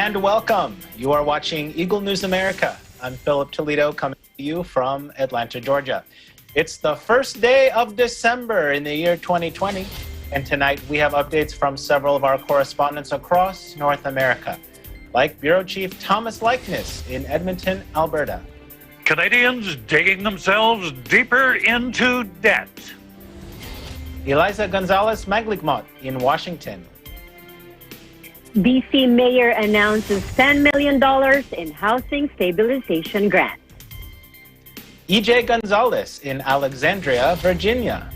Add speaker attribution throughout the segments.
Speaker 1: and welcome. You are watching Eagle News America. I'm Philip Toledo coming to you from Atlanta, Georgia. It's the first day of December in the year 2020, and tonight we have updates from several of our correspondents across North America, like Bureau Chief Thomas Likeness in Edmonton, Alberta.
Speaker 2: Canadians digging themselves deeper into debt.
Speaker 1: Eliza Gonzalez Magligmot in Washington.
Speaker 3: BC Mayor announces $10 million in housing stabilization grant.
Speaker 1: EJ Gonzalez in Alexandria, Virginia.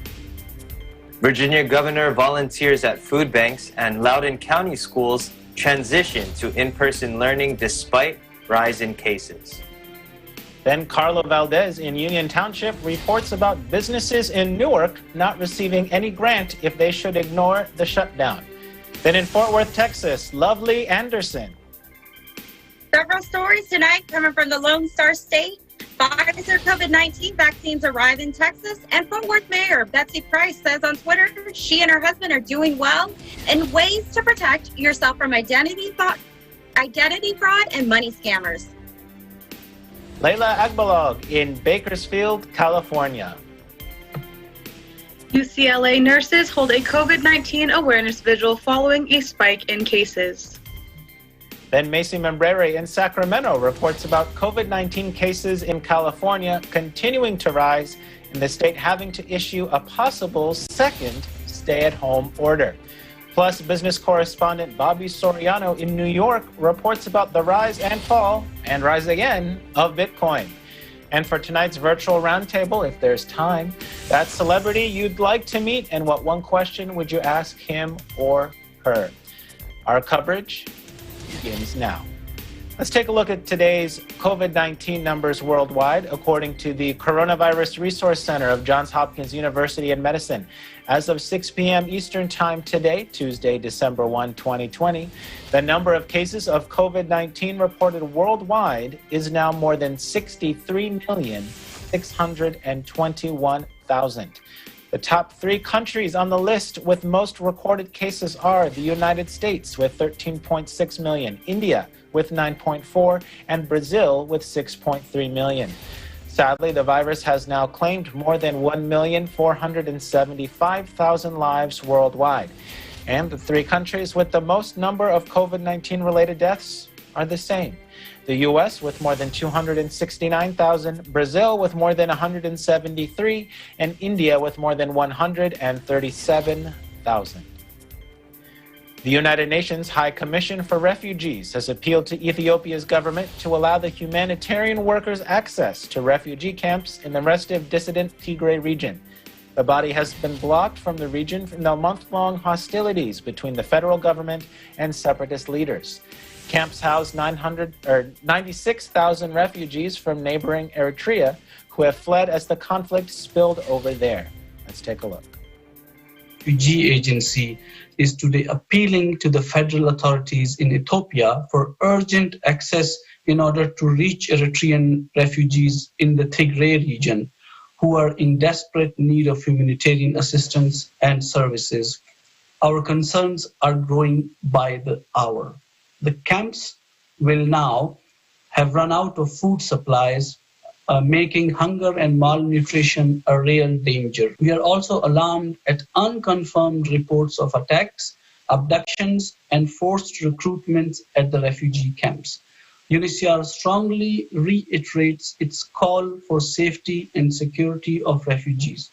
Speaker 4: Virginia Governor volunteers at food banks and Loudoun County schools transition to in-person learning despite rise in cases.
Speaker 1: Then Carlo Valdez in Union Township reports about businesses in Newark not receiving any grant if they should ignore the shutdown. Then in Fort Worth, Texas, Lovely Anderson.
Speaker 5: Several stories tonight coming from the Lone Star State. Pfizer COVID-19 vaccines arrive in Texas, and Fort Worth Mayor Betsy Price says on Twitter she and her husband are doing well and ways to protect yourself from identity fraud and money scammers.
Speaker 1: Layla Agbalog in Bakersfield, California.
Speaker 6: UCLA nurses hold a COVID-19 awareness vigil following a spike in cases.
Speaker 1: Then Macy Membrere in Sacramento reports about COVID-19 cases in California continuing to rise and the state having to issue a possible second stay-at-home order. Plus, business correspondent Bobby Soriano in New York reports about the rise and fall, and rise again, of Bitcoin. And for tonight's virtual roundtable, if there's time, that celebrity you'd like to meet and what one question would you ask him or her? Our coverage begins now. Let's take a look at today's COVID-19 numbers worldwide, according to the Coronavirus Resource Center of Johns Hopkins University in Medicine. As of 6 p.m. Eastern Time today, Tuesday, December 1, 2020, the number of cases of COVID-19 reported worldwide is now more than 63,621,000. The top three countries on the list with most recorded cases are the United States with 13.6 million, India with 9.4, and Brazil with 6.3 million. Sadly, the virus has now claimed more than 1,475,000 lives worldwide. And the three countries with the most number of COVID-19 related deaths are the same. The US with more than 269,000, Brazil with more than 173, and India with more than 137,000. The United Nations High Commission for Refugees has appealed to Ethiopia's government to allow the humanitarian workers access to refugee camps in the restive dissident Tigray region. The body has been blocked from the region from the month-long hostilities between the federal government and separatist leaders. Camps house 96,000 refugees from neighboring Eritrea who have fled as the conflict spilled over there. Let's take a look.
Speaker 7: Refugee Agency is today appealing to the federal authorities in Ethiopia for urgent access in order to reach Eritrean refugees in the Tigray region who are in desperate need of humanitarian assistance and services. Our concerns are growing by the hour. The camps will now have run out of food supplies, making hunger and malnutrition a real danger. We are also alarmed at unconfirmed reports of attacks, abductions, and forced recruitments at the refugee camps. UNHCR strongly reiterates its call for safety and security of refugees.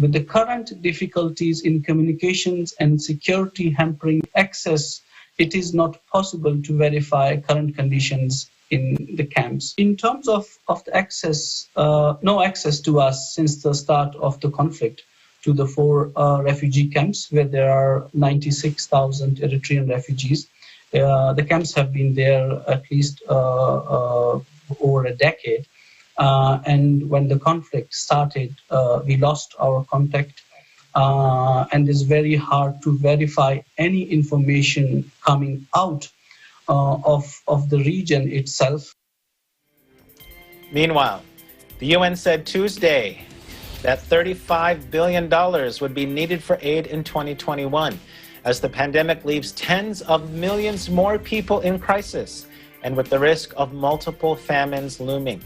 Speaker 7: With the current difficulties in communications and security hampering access, it is not possible to verify current conditions in the camps. In terms of the access, no access to us since the start of the conflict to the four refugee camps where there are 96,000 Eritrean refugees. The camps have been there at least over a decade. And when the conflict started, we lost our contact. And it's very hard to verify any information coming out of the region itself.
Speaker 1: Meanwhile, the UN said Tuesday that $35 billion would be needed for aid in 2021. as the pandemic leaves tens of millions more people in crisis and with the risk of multiple famines looming.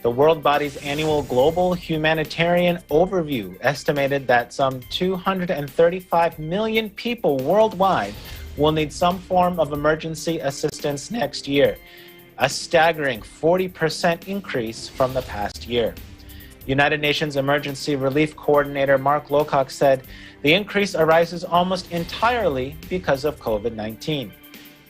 Speaker 1: The world body's annual Global Humanitarian Overview estimated that some 235 million people worldwide will need some form of emergency assistance next year, a staggering 40% increase from the past year. United Nations Emergency Relief Coordinator Mark Lowcock said the increase arises almost entirely because of COVID-19.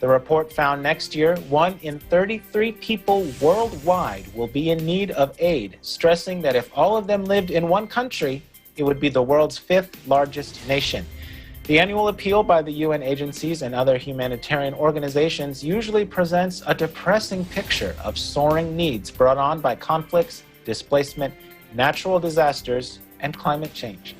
Speaker 1: The report found next year, 1 in 33 people worldwide will be in need of aid, stressing that if all of them lived in one country, it would be the world's 5th largest nation. The annual appeal by the UN agencies and other humanitarian organizations usually presents a depressing picture of soaring needs brought on by conflicts, displacement, natural disasters, and climate change.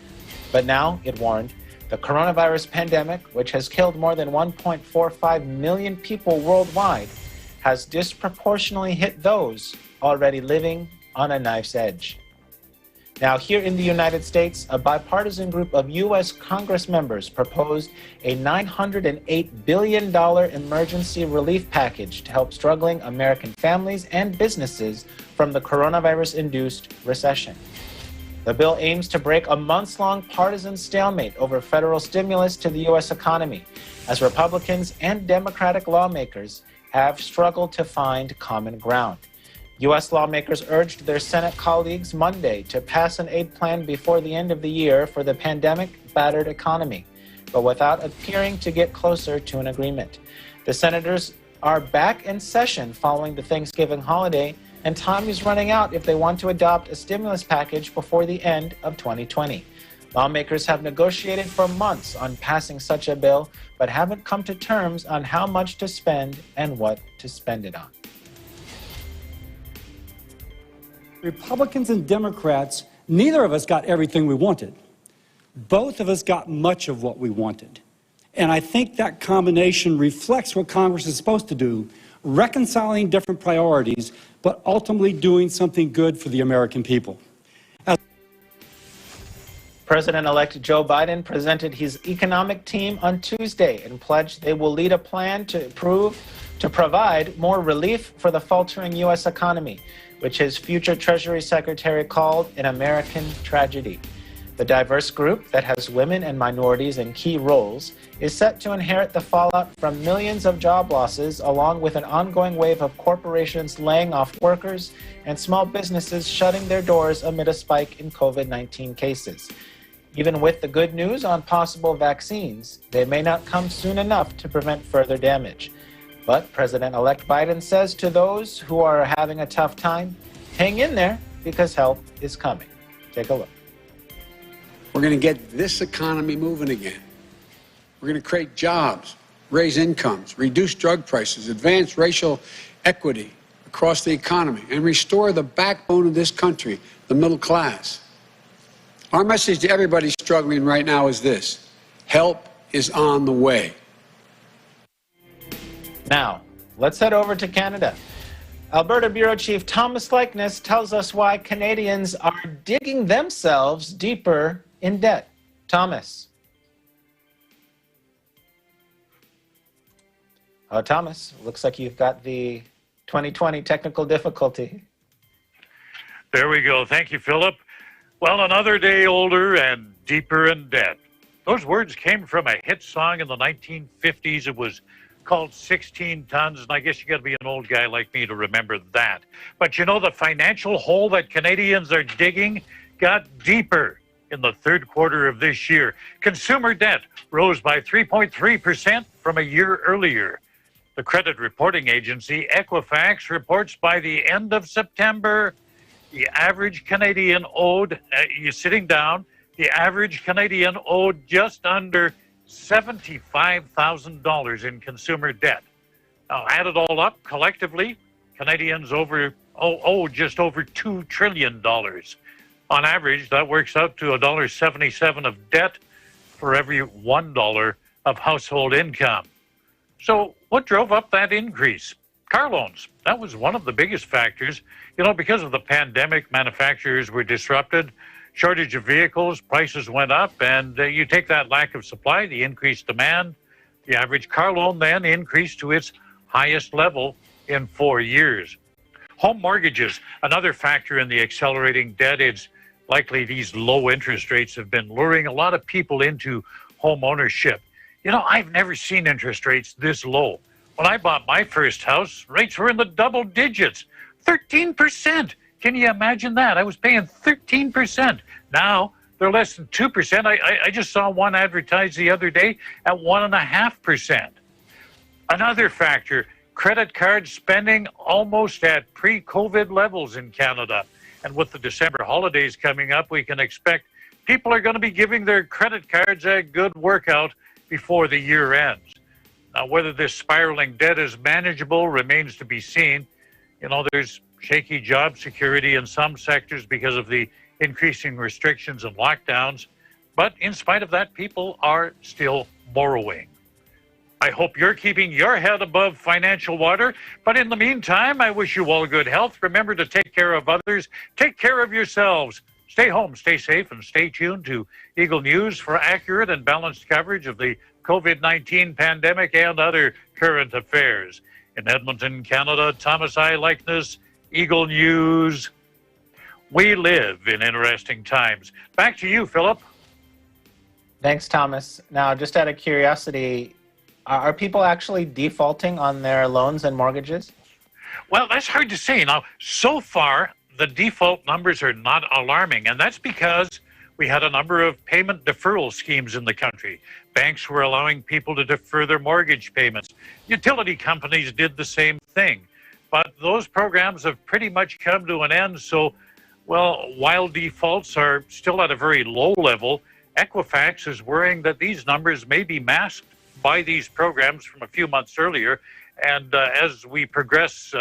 Speaker 1: But now, it warned, the coronavirus pandemic, which has killed more than 1.45 million people worldwide, has disproportionately hit those already living on a knife's edge. Now, here in the United States, a bipartisan group of U.S. Congress members proposed a $908 billion emergency relief package to help struggling American families and businesses from the coronavirus-induced recession. The bill aims to break a months-long partisan stalemate over federal stimulus to the U.S. economy, as Republicans and Democratic lawmakers have struggled to find common ground. U.S. lawmakers urged their Senate colleagues Monday to pass an aid plan before the end of the year for the pandemic-battered economy, but without appearing to get closer to an agreement. The senators are back in session following the Thanksgiving holiday, and time is running out if they want to adopt a stimulus package before the end of 2020. Lawmakers have negotiated for months on passing such a bill, but haven't come to terms on how much to spend and what to spend it on.
Speaker 8: Republicans and Democrats, neither of us got everything we wanted. Both of us got much of what we wanted. And I think that combination reflects what Congress is supposed to do, reconciling different priorities, but ultimately doing something good for the American people.
Speaker 1: President-elect Joe Biden presented his economic team on Tuesday and pledged they will lead a plan to provide more relief for the faltering U.S. economy, which his future Treasury Secretary called an American tragedy. The diverse group that has women and minorities in key roles is set to inherit the fallout from millions of job losses, along with an ongoing wave of corporations laying off workers and small businesses shutting their doors amid a spike in COVID-19 cases. Even with the good news on possible vaccines, they may not come soon enough to prevent further damage. But President-elect Biden says to those who are having a tough time, hang in there because help is coming. Take a look.
Speaker 9: We're going to get this economy moving again. We're going to create jobs, raise incomes, reduce drug prices, advance racial equity across the economy, and restore the backbone of this country, the middle class. Our message to everybody struggling right now is this: help is on the way.
Speaker 1: Now, let's head over to Canada. Alberta Bureau Chief Thomas Likeness tells us why Canadians are digging themselves deeper in debt. Thomas. Oh, Thomas, looks like you've got the 2020 technical difficulty.
Speaker 2: There we go. Thank you, Philip. Well, another day older and deeper in debt. Those words came from a hit song in the 1950s. It was called 16 Tons, and I guess you got to be an old guy like me to remember that. But you know, the financial hole that Canadians are digging got deeper in the third quarter of this year. Consumer debt rose by 3.3% from a year earlier. The credit reporting agency Equifax reports by the end of September, the average Canadian owed, you're sitting down, the average Canadian owed just under $75,000 in consumer debt. Now, add it all up, collectively, Canadians owe just over $2 trillion. On average, that works out to $1.77 of debt for every $1 of household income. So what drove up that increase? Car loans. That was one of the biggest factors. You know, because of the pandemic, manufacturers were disrupted. shortage of vehicles, prices went up, and you take that lack of supply, the increased demand, the average car loan then increased to its highest level in 4 years. Home mortgages, another factor in the accelerating debt. It's likely these low interest rates have been luring a lot of people into home ownership. You know, I've never seen interest rates this low. When I bought my first house, rates were in the double digits, 13%. Can you imagine that? I was paying 13%. Now they're less than 2%. I just saw one advertised the other day at 1.5%. Another factor, credit card spending almost at pre-COVID levels in Canada. And with the December holidays coming up, we can expect people are going to be giving their credit cards a good workout before the year ends. Now, whether this spiraling debt is manageable remains to be seen. You know, there's shaky job security in some sectors because of the increasing restrictions and lockdowns. But in spite of that, people are still borrowing. I hope you're keeping your head above financial water. But in the meantime, I wish you all good health. Remember to take care of others. Take care of yourselves. Stay home, stay safe, and stay tuned to Eagle News for accurate and balanced coverage of the COVID-19 pandemic and other current affairs. In Edmonton, Canada, Thomas I. Likeness, Eagle News. We live in interesting times. Back to you, Philip.
Speaker 1: Thanks, Thomas. Now, just out of curiosity, are people actually defaulting on their loans and mortgages?
Speaker 2: Well, that's hard to say. Now, so far, the default numbers are not alarming, and that's because we had a number of payment deferral schemes in the country. Banks were allowing people to defer their mortgage payments. Utility companies did the same thing. But those programs have pretty much come to an end. So, well, while defaults are still at a very low level, Equifax is worrying that these numbers may be masked by these programs from a few months earlier. And as we progress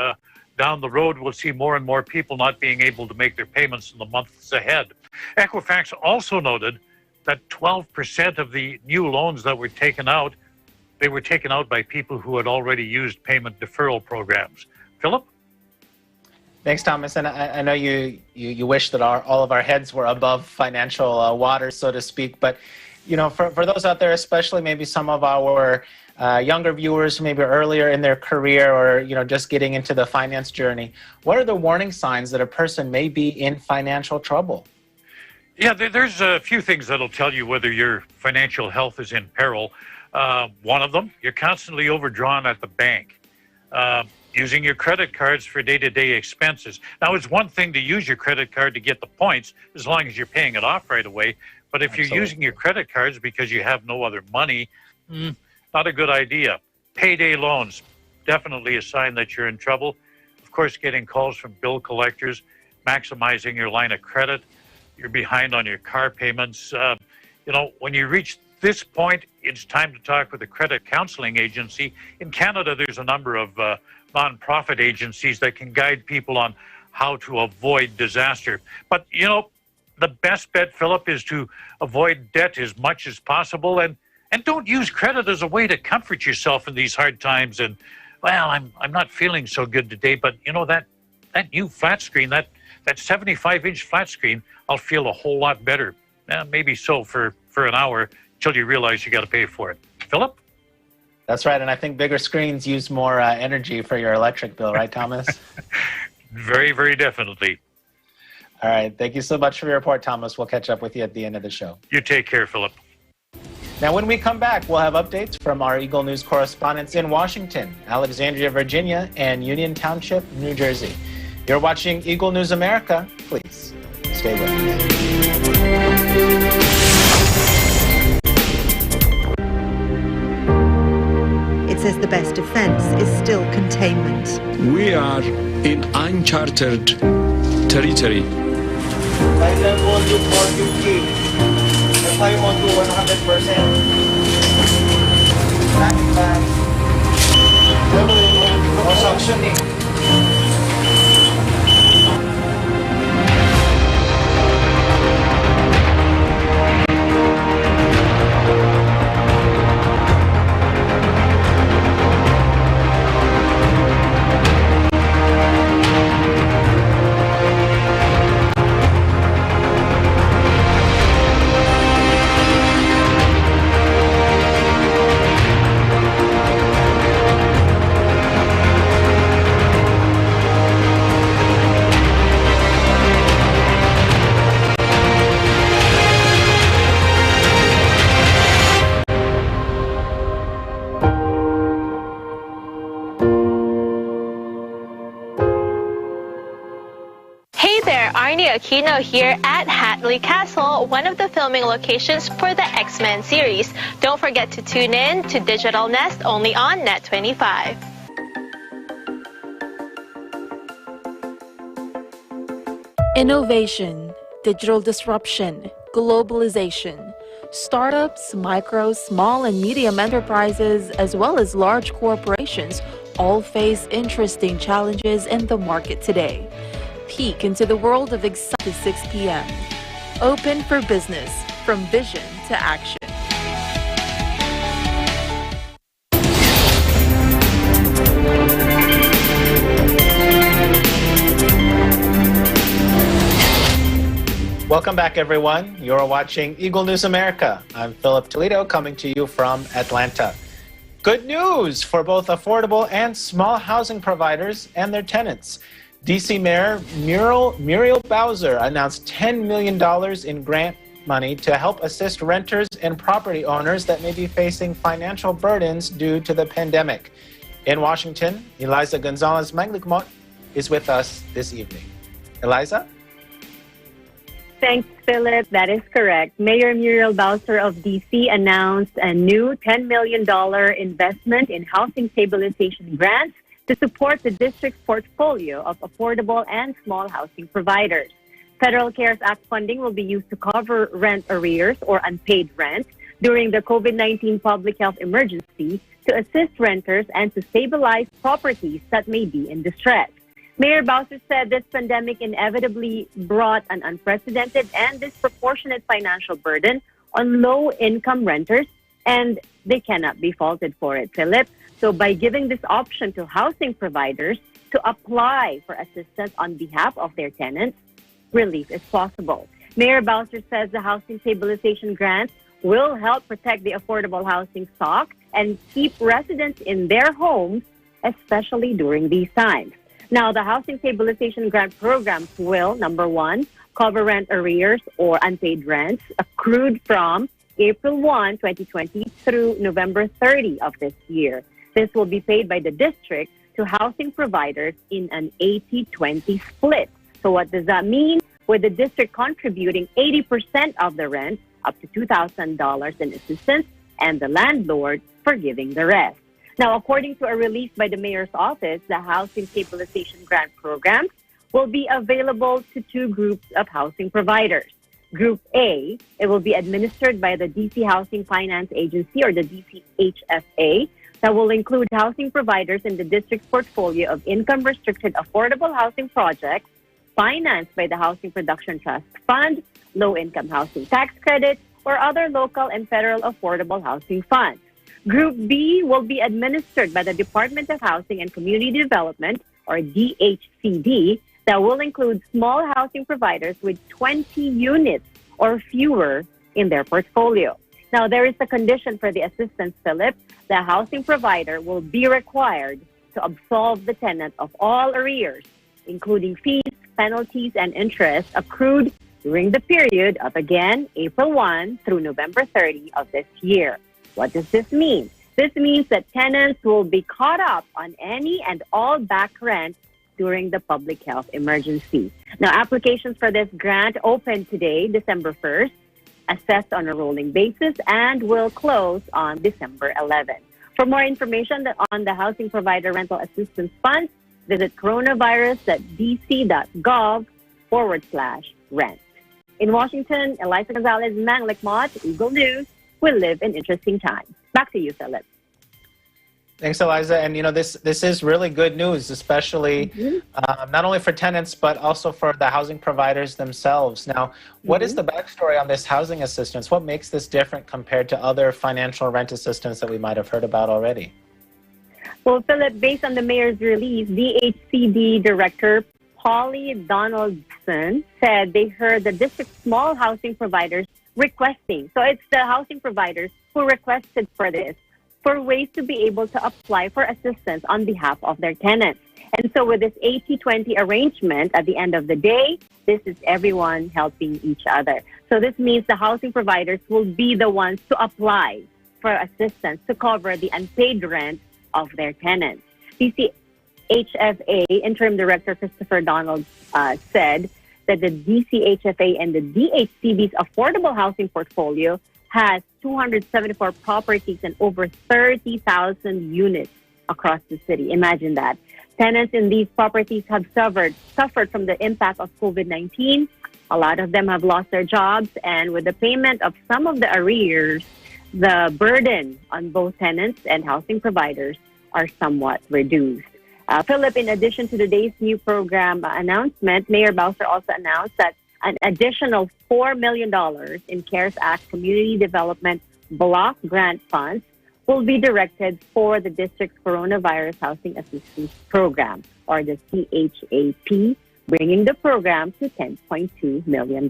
Speaker 2: down the road, we'll see more and more people not being able to make their payments in the months ahead. Equifax also noted that 12% of the new loans that were taken out, they were taken out by people who had already used payment deferral programs. Philip?
Speaker 1: Thanks, Thomas. And I know you wish that all of our heads were above financial water, so to speak. But, you know, for those out there, especially maybe some of our younger viewers, maybe earlier in their career or, you know, just getting into the finance journey, what are the warning signs that a person may be in financial trouble?
Speaker 2: Yeah, there's a few things that'll tell you whether your financial health is in peril. One of them, you're constantly overdrawn at the bank. Using your credit cards for day-to-day expenses. Now, it's one thing to use your credit card to get the points, as long as you're paying it off right away. But if you're using your credit cards because you have no other money, not a good idea. Payday loans, definitely a sign that you're in trouble. Of course, getting calls from bill collectors, maximizing your line of credit. You're behind on your car payments. You know, when you reach this point, it's time to talk with a credit counseling agency. In Canada, there's a number of nonprofit agencies that can guide people on how to avoid disaster. But, you know, the best bet, Philip, is to avoid debt as much as possible and don't use credit as a way to comfort yourself in these hard times. And, well, I'm not feeling so good today, but, you know, that new flat screen, that 75-inch flat screen, I'll feel a whole lot better. Maybe so for an hour until you realize you got to pay for it. Philip?
Speaker 1: That's right, and I think bigger screens use more energy for your electric bill, right, Thomas?
Speaker 2: Very, very definitely.
Speaker 1: All right, thank you so much for your report, Thomas. We'll catch up with you at the end of the show.
Speaker 2: You take care, Philip.
Speaker 1: Now, when we come back, we'll have updates from our Eagle News correspondents in Washington, Alexandria, Virginia, and Union Township, New Jersey. You're watching Eagle News America. Please stay with us.
Speaker 10: It says the best defense is still containment.
Speaker 11: We are in uncharted territory.
Speaker 12: Silent volume 450. FI on to 100%. Static back. No suctioning.
Speaker 13: there, Arnie Aquino here at Hatley Castle, one of the filming locations for the X-Men series. Don't forget to tune in to Digital Nest only on Net 25.
Speaker 14: Innovation, digital disruption, globalization. Startups, micro, small, and medium enterprises, as well as large corporations, all face interesting challenges in the market today. Peek into the world of exciting 6 p.m. Open for business, from vision to action.
Speaker 1: Welcome back, everyone. You're watching Eagle News America. I'm Philip Toledo, coming to you from Atlanta. Good news for both affordable and small housing providers and their tenants. D.C. Mayor Muriel Bowser announced $10 million in grant money to help assist renters and property owners that may be facing financial burdens due to the pandemic. In Washington, Eliza Gonzalez-Manglikmot is with us this evening. Eliza?
Speaker 3: Thanks, Philip. That is correct. Mayor Muriel Bowser of D.C. announced a new $10 million investment in housing stabilization grants to support the district's portfolio of affordable and small housing providers. Federal CARES Act funding will be used to cover rent arrears or unpaid rent during the COVID-19 public health emergency, to assist renters and to stabilize properties that may be in distress. Mayor Bowser said this pandemic inevitably brought an unprecedented and disproportionate financial burden on low-income renters, and they cannot be faulted for it, Philip. So by giving this option to housing providers to apply for assistance on behalf of their tenants, relief is possible. Mayor Bowser says the housing stabilization grants will help protect the affordable housing stock and keep residents in their homes, especially during these times. Now, the housing stabilization grant programs will, number one, cover rent arrears or unpaid rents accrued from April 1, 2020 through November 30 of this year. This will be paid by the district to housing providers in an 80-20 split. So what does that mean? With the district contributing 80% of the rent, up to $2,000 in assistance, and the landlord forgiving the rest. Now, according to a release by the mayor's office, the housing stabilization grant programs will be available to two groups of housing providers. Group A, it will be administered by the DC Housing Finance Agency, or the DCHFA, that will include housing providers in the district's portfolio of income-restricted affordable housing projects financed by the Housing Production Trust Fund, low-income housing tax credits, or other local and federal affordable housing funds. Group B will be administered by the Department of Housing and Community Development, or DHCD, that will include small housing providers with 20 units or fewer in their portfolio. Now, there is a condition for the assistance, Philip. The housing provider will be required to absolve the tenant of all arrears, including fees, penalties, and interest accrued during the period of, again, April 1 through November 30 of this year. What does this mean? This means that tenants will be caught up on any and all back rent during the public health emergency. Now, applications for this grant open today, December 1st, assessed on a rolling basis, and will close on December 11th. For more information on the Housing Provider Rental Assistance Fund, visit coronavirus.dc.gov/rent. In Washington, Eliza Gonzalez-Manglikmot, Eagle News. We live in interesting times. Back to you, Philip.
Speaker 1: Thanks, Eliza. And, you know, this is really good news, especially not only for tenants, but also for the housing providers themselves. Now, what is the backstory on this housing assistance? What makes this different compared to other financial rent assistance that we might have heard about already?
Speaker 3: Well, Philip, based on the mayor's release, DHCD Director Polly Donaldson said they heard the district's small housing providers requesting. So it's the housing providers who requested for this, for ways to be able to apply for assistance on behalf of their tenants. And so with this 80-20 arrangement, at the end of the day, this is everyone helping each other. So this means the housing providers will be the ones to apply for assistance to cover the unpaid rent of their tenants. DCHFA Interim Director Christopher Donald said that the DCHFA and the DHCB's affordable housing portfolio has 274 properties and over 30,000 units across the city. Imagine that. Tenants in these properties have suffered from the impact of COVID-19. A lot of them have lost their jobs, and with the payment of some of the arrears, the burden on both tenants and housing providers are somewhat reduced. Philip, in addition to today's new program announcement, Mayor Bowser also announced that an additional $4 million in CARES Act Community Development Block Grant funds will be directed for the district's Coronavirus Housing Assistance Program, or the CHAP, bringing the program to $10.2 million.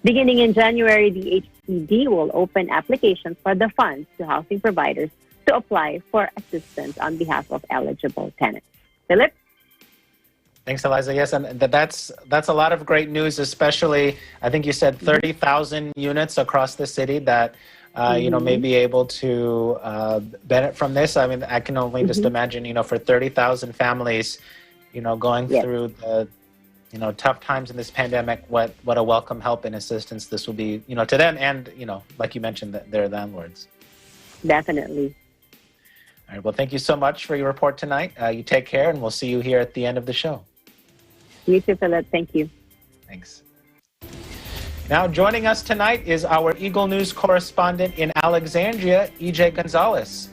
Speaker 3: Beginning in January, the HCD will open applications for the funds to housing providers to apply for assistance on behalf of eligible tenants. Philip?
Speaker 1: Thanks, Eliza. Yes, and that's a lot of great news, especially, I think you said 30,000 units across the city that, may be able to benefit from this. I mean, I can only just imagine, for 30,000 families, going through the, tough times in this pandemic, what a welcome help and assistance this will be, to them and, like you mentioned, their landlords.
Speaker 3: Definitely.
Speaker 1: All right. Well, thank you so much for your report tonight. You take care, and we'll see you here at the end of the show.
Speaker 3: You too, Philip. Thank you.
Speaker 1: Thanks. Now, joining us tonight is our Eagle News correspondent in Alexandria, EJ Gonzalez.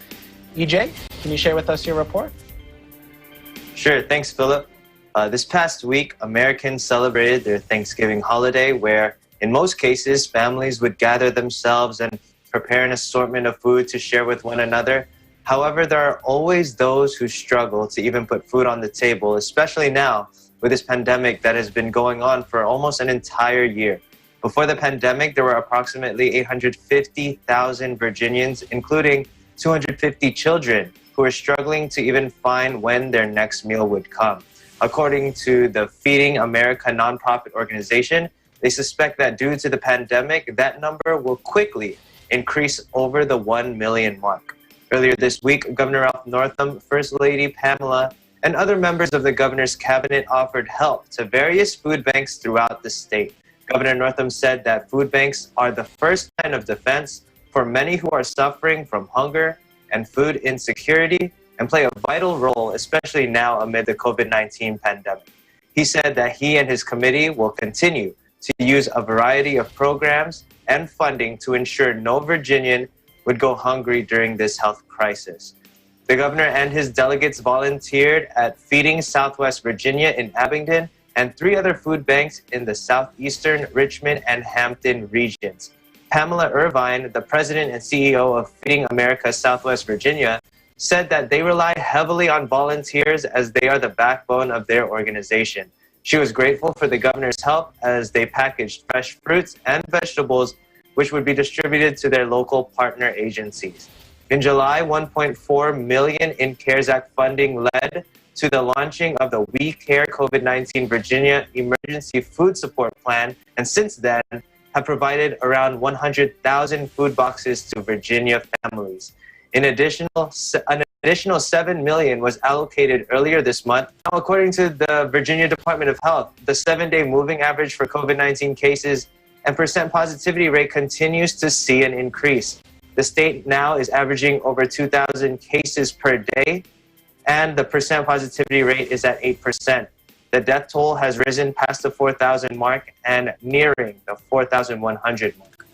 Speaker 1: EJ, can you share with us your report?
Speaker 4: Sure. Thanks, Philip. This past week, Americans celebrated their Thanksgiving holiday, where in most cases, families would gather themselves and prepare an assortment of food to share with one another. However, there are always those who struggle to even put food on the table, especially now with this pandemic that has been going on for almost an entire year. Before the pandemic, there were approximately 850,000 Virginians, including 250 children, who are struggling to even find when their next meal would come. According to the Feeding America nonprofit organization, they suspect that due to the pandemic, that number will quickly increase over the 1 million mark. Earlier this week, Governor Ralph Northam, First Lady Pamela, and other members of the governor's cabinet offered help to various food banks throughout the state. Governor Northam said that food banks are the first line of defense for many who are suffering from hunger and food insecurity and play a vital role, especially now amid the COVID-19 pandemic. He said that he and his committee will continue to use a variety of programs and funding to ensure no Virginian would go hungry during this health crisis. The governor and his delegates volunteered at Feeding Southwest Virginia in Abingdon and 3 other food banks in the southeastern, Richmond, and Hampton regions. Pamela Irvine, the president and CEO of Feeding America Southwest Virginia, said that they rely heavily on volunteers as they are the backbone of their organization. She was grateful for the governor's help as they packaged fresh fruits and vegetables which would be distributed to their local partner agencies. In July, $1.4 million in CARES Act funding led to the launching of the We Care COVID-19 Virginia Emergency Food Support Plan, and since then have provided around 100,000 food boxes to Virginia families. An additional $7 million was allocated earlier this month. Now, according to the Virginia Department of Health, the 7-day moving average for COVID-19 cases and percent positivity rate continues to see an increase. The state now is averaging over 2,000 cases per day, and the percent positivity rate is at 8%. The death toll has risen past the 4,000 mark and nearing the 4,100 mark.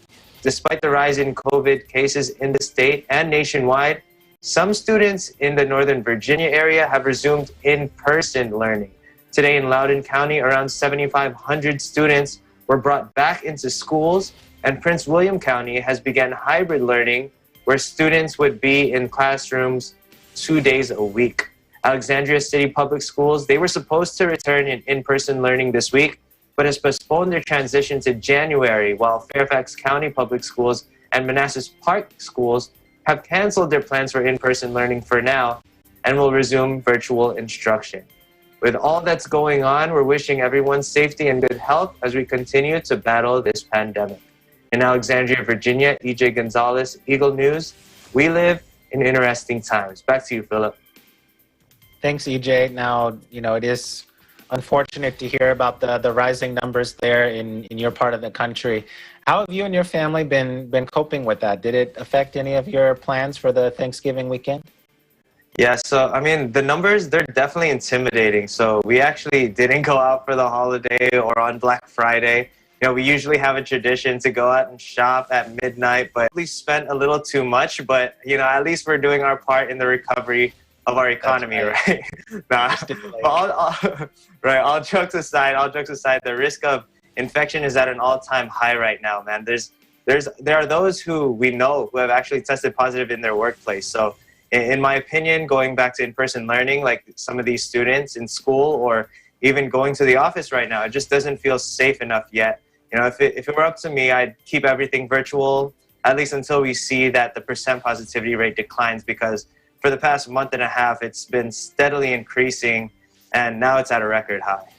Speaker 4: Despite the rise in COVID cases in the state and nationwide, some students in the Northern Virginia area have resumed in-person learning. Today in Loudoun County, around 7,500 students were brought back into schools, and Prince William County has begun hybrid learning where students would be in classrooms 2 days a week. Alexandria City Public Schools, they were supposed to return in-person learning this week, but has postponed their transition to January, while Fairfax County Public Schools and Manassas Park Schools have canceled their plans for in-person learning for now and will resume virtual instruction. With all that's going on, we're wishing everyone safety and good health as we continue to battle this pandemic. In Alexandria, Virginia, EJ Gonzalez, Eagle News. We live in interesting times. Back to you, Philip.
Speaker 1: Thanks, EJ. Now, it is unfortunate to hear about the rising numbers there in your part of the country. How have you and your family been coping with that? Did it affect any of your plans for the Thanksgiving weekend?
Speaker 4: Yeah, so I mean, the numbers, they're definitely intimidating. So we actually didn't go out for the holiday or on Black Friday. You know, we usually have a tradition to go out and shop at midnight, but we spent a little too much. But, you know, at least we're doing our part in the recovery of our economy, right? Right, all jokes aside, the risk of infection is at an all-time high right now, man. There are those who we know who have actually tested positive in their workplace. So in my opinion, going back to in-person learning, like some of these students in school or even going to the office right now, it just doesn't feel safe enough yet. You know, if it were up to me, I'd keep everything virtual, at least until we see that the percent positivity rate declines, because for the past month and a half, it's been steadily increasing, and now it's at a record high.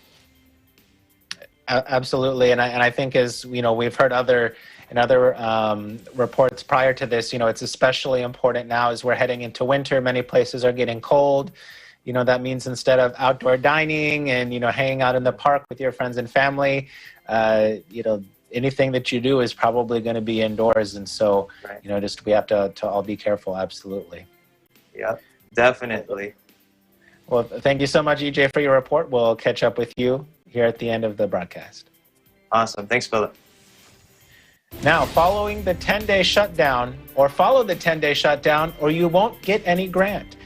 Speaker 1: Absolutely, and I think, as you know, we've heard other reports prior to this, you know, it's especially important now as we're heading into winter. Many places are getting cold. You know, that means instead of outdoor dining and, you know, hanging out in the park with your friends and family, you know, anything that you do is probably going to be indoors. And so, right, you know, just we have to all be careful. Absolutely.
Speaker 4: Yeah, definitely.
Speaker 1: Well, thank you so much, EJ, for your report. We'll catch up with you here at the end of the broadcast.
Speaker 4: Awesome. Thanks, Philip.
Speaker 1: Now, follow the 10-day shutdown, or you won't get any grant.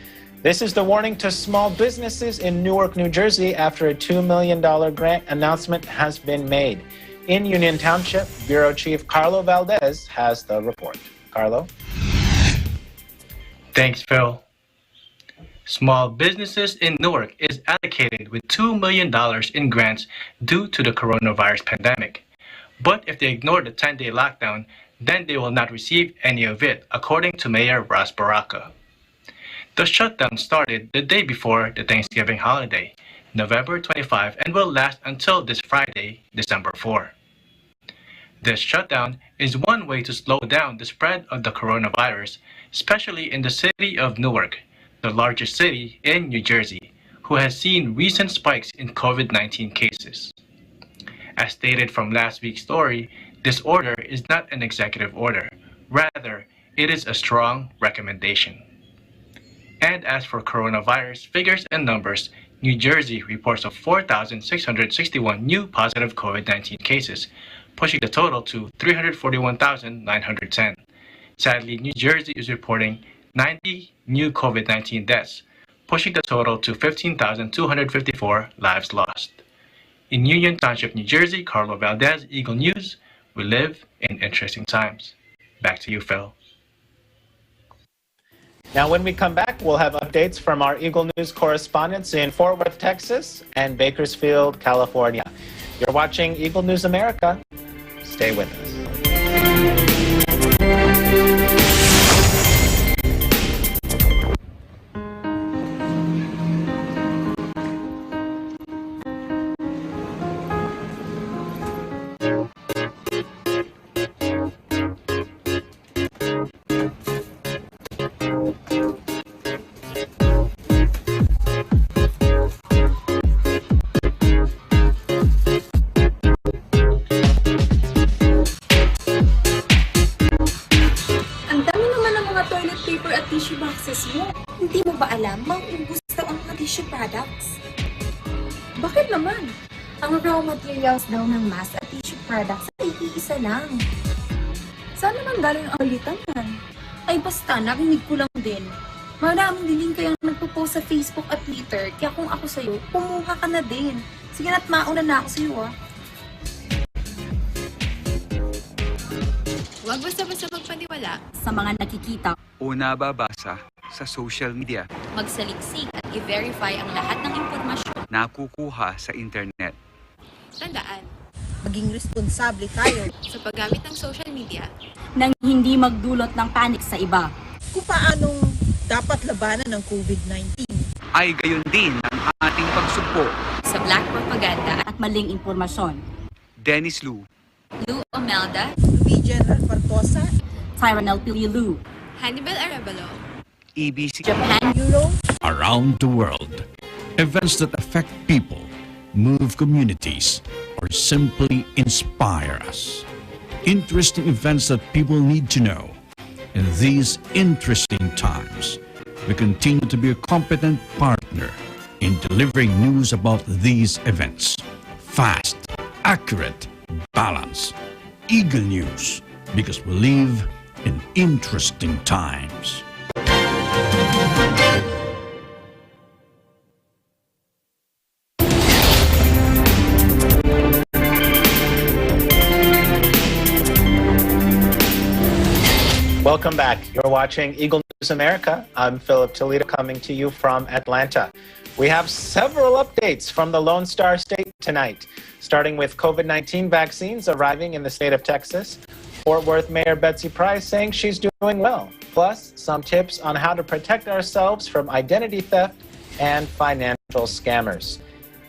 Speaker 1: This is the warning to small businesses in Newark, New Jersey, after a $2 million grant announcement has been made. In Union Township, Bureau Chief Carlo Valdez has the report. Carlo?
Speaker 15: Thanks, Phil. Small businesses in Newark is allocated with $2 million in grants due to the coronavirus pandemic. But if they ignore the 10-day lockdown, then they will not receive any of it, according to Mayor Ross Baraka. The shutdown started the day before the Thanksgiving holiday, November 25, and will last until this Friday, December 4. This shutdown is one way to slow down the spread of the coronavirus, especially in the city of Newark, the largest city in New Jersey, who has seen recent spikes in COVID-19 cases. As stated from last week's story, this order is not an executive order. Rather, it is a strong recommendation. And as for coronavirus figures and numbers, New Jersey reports of 4,661 new positive COVID-19 cases, pushing the total to 341,910. Sadly, New Jersey is reporting 90 new COVID-19 deaths, pushing the total to 15,254 lives lost. In Union Township, New Jersey, Carlo Valdez, Eagle News. We live in interesting times. Back to you, Phil.
Speaker 1: Now, when we come back, we'll have updates from our Eagle News correspondents in Fort Worth, Texas, and Bakersfield, California. You're watching Eagle News America. Stay with us.
Speaker 16: Bakit naman? Ang raw materials daw ng mask at tissue products ay iisa lang. Saan naman galing ang alitan yan? Ay basta, narinig ko lang din. Maraming diling kayang nagpo-post sa Facebook at Twitter, kaya kung ako sa'yo, kumuha ka na din. Sige na't mauna na ako sa'yo
Speaker 17: Huwag basta-basta magpaniwala
Speaker 16: sa mga nakikita
Speaker 18: o nababasa sa social media.
Speaker 17: Magsaliksik at i-verify ang lahat ng impormasyon
Speaker 18: nakukuha sa internet.
Speaker 17: Tandaan,
Speaker 10: maging responsable tayo
Speaker 17: sa paggamit ng social media
Speaker 16: nang hindi magdulot ng panic sa iba.
Speaker 10: Kung paanong dapat labanan ng COVID-19
Speaker 18: ay gayon din ang ating pagsugpo
Speaker 17: sa black propaganda
Speaker 16: at maling impormasyon.
Speaker 18: Dennis Lu,
Speaker 17: Lou Omelda,
Speaker 10: General Partosa,
Speaker 16: Tyranel Pililu,
Speaker 17: Hannibal Arevalo,
Speaker 18: EBC
Speaker 16: Japan Euro,
Speaker 19: around the world. Events that affect people, move communities, or simply inspire us. Interesting events that people need to know. In these interesting times, we continue to be a competent partner in delivering news about these events. Fast, accurate, balanced, eagle news, because we live in interesting times.
Speaker 1: Welcome back. You're watching Eagle News America. I'm Philip Toledo coming to you from Atlanta. We have several updates from the Lone Star State tonight, starting with COVID-19 vaccines arriving in the state of Texas. Fort Worth Mayor Betsy Price saying she's doing well, plus some tips on how to protect ourselves from identity theft and financial scammers.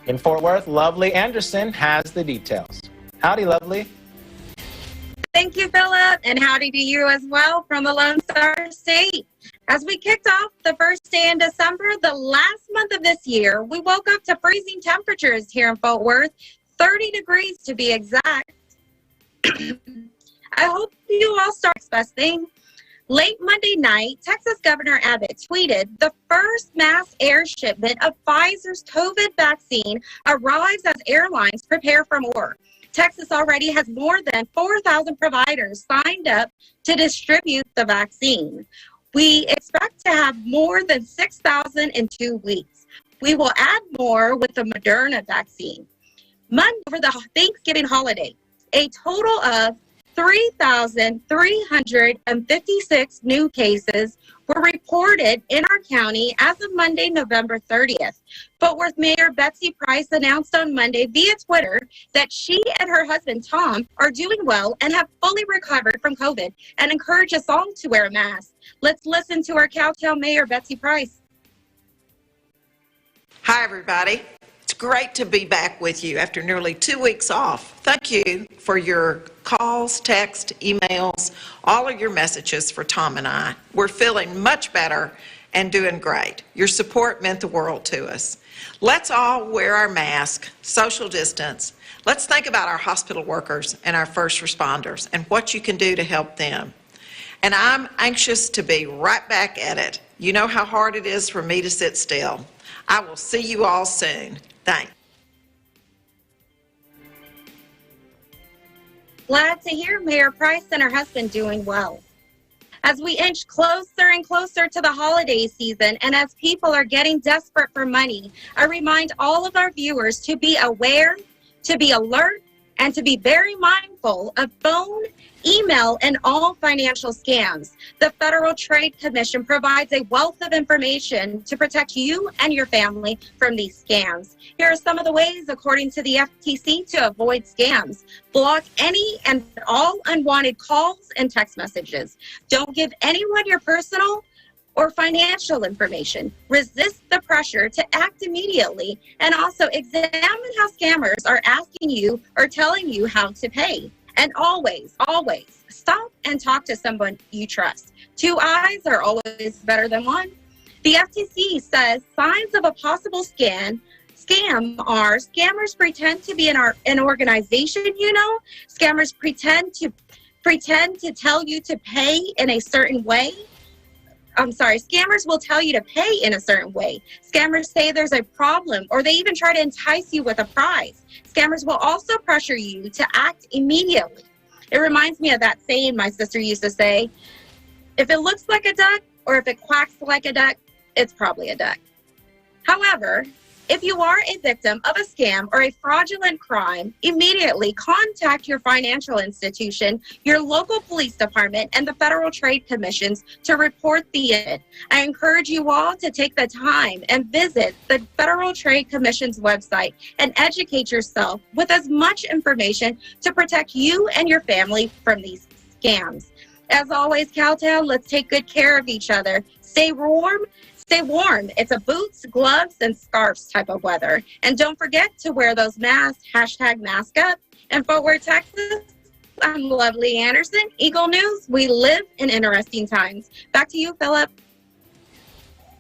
Speaker 1: In Fort Worth, Lovely Anderson has the details. Howdy, Lovely.
Speaker 5: Thank you, Philip, and howdy to you as well from the Lone Star State. As we kicked off the first day in December, the last month of this year, we woke up to freezing temperatures here in Fort Worth, 30 degrees to be exact. I hope you all start expecting. Late Monday night, Texas Governor Abbott tweeted, "The first mass air shipment of Pfizer's COVID vaccine arrives as airlines prepare for more. Texas already has more than 4,000 providers signed up to distribute the vaccine. We expect to have more than 6,000 in 2 weeks. We will add more with the Moderna vaccine." Monday over the Thanksgiving holiday, a total of 3,356 new cases were reported in our county as of Monday, November 30th. Fort Worth Mayor Betsy Price announced on Monday via Twitter that she and her husband, Tom, are doing well and have fully recovered from COVID and encourage us all to wear a mask. Let's listen to our Cowtown Mayor Betsy Price.
Speaker 20: Hi, everybody. It's great to be back with you after nearly 2 weeks off. Thank you for your calls, texts, emails, all of your messages for Tom and I. We're feeling much better and doing great. Your support meant the world to us. Let's all wear our mask, social distance. Let's think about our hospital workers and our first responders and what you can do to help them. And I'm anxious to be right back at it. You know how hard it is for me to sit still. I will see you all soon. Thanks.
Speaker 5: Glad to hear Mayor Price and her husband doing well. As we inch closer and closer to the holiday season, and as people are getting desperate for money, I remind all of our viewers to be aware, to be alert, and to be very mindful of phone, email, and all financial scams. The Federal Trade Commission provides a wealth of information to protect you and your family from these scams. Here are some of the ways, according to the FTC, to avoid scams. Block any and all unwanted calls and text messages. Don't give anyone your personal or financial information. Resist the pressure to act immediately, and also examine how scammers are asking you or telling you how to pay. And always, always stop and talk to someone you trust. 2 eyes are always better than one. The FTC says signs of a possible scam are scammers pretend to be an organization, Scammers pretend to tell you to pay in a certain way. Scammers will tell you to pay in a certain way. Scammers say there's a problem, or they even try to entice you with a prize. Scammers will also pressure you to act immediately. It reminds me of that saying my sister used to say, if it looks like a duck or if it quacks like a duck, it's probably a duck. However, if you are a victim of a scam or a fraudulent crime, immediately contact your financial institution, your local police department, and the Federal Trade Commissions to report the incident. I encourage you all to take the time and visit the Federal Trade Commission's website and educate yourself with as much information to protect you and your family from these scams. As always, Cowtown, let's take good care of each other. Stay warm. Stay warm. It's a boots, gloves, and scarves type of weather. And don't forget to wear those masks, #MaskUp. In Fort Worth, Texas, I'm Lovely Anderson. Eagle News, we live in interesting times. Back to you, Philip.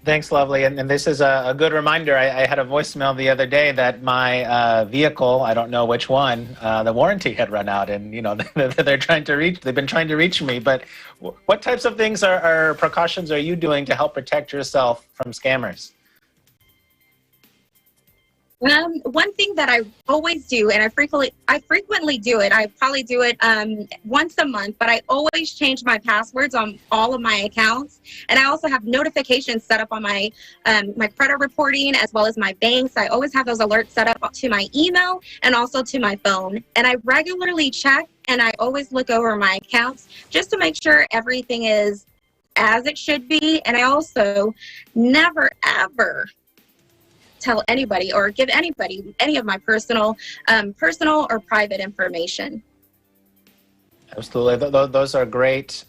Speaker 1: Thanks, Lovely. And this is a good reminder. I had a voicemail the other day that my vehicle, I don't know which one, the warranty had run out, and they've been trying to reach me. But what types of things are precautions are you doing to help protect yourself from scammers?
Speaker 5: One thing that I always do, and I frequently do it. I probably do it once a month, but I always change my passwords on all of my accounts, and I also have notifications set up on my my credit reporting as well as my banks. I always have those alerts set up to my email and also to my phone, and I regularly check and I always look over my accounts just to make sure everything is as it should be. And I also never ever tell anybody or give anybody any of my personal or private information.
Speaker 1: Absolutely, those are great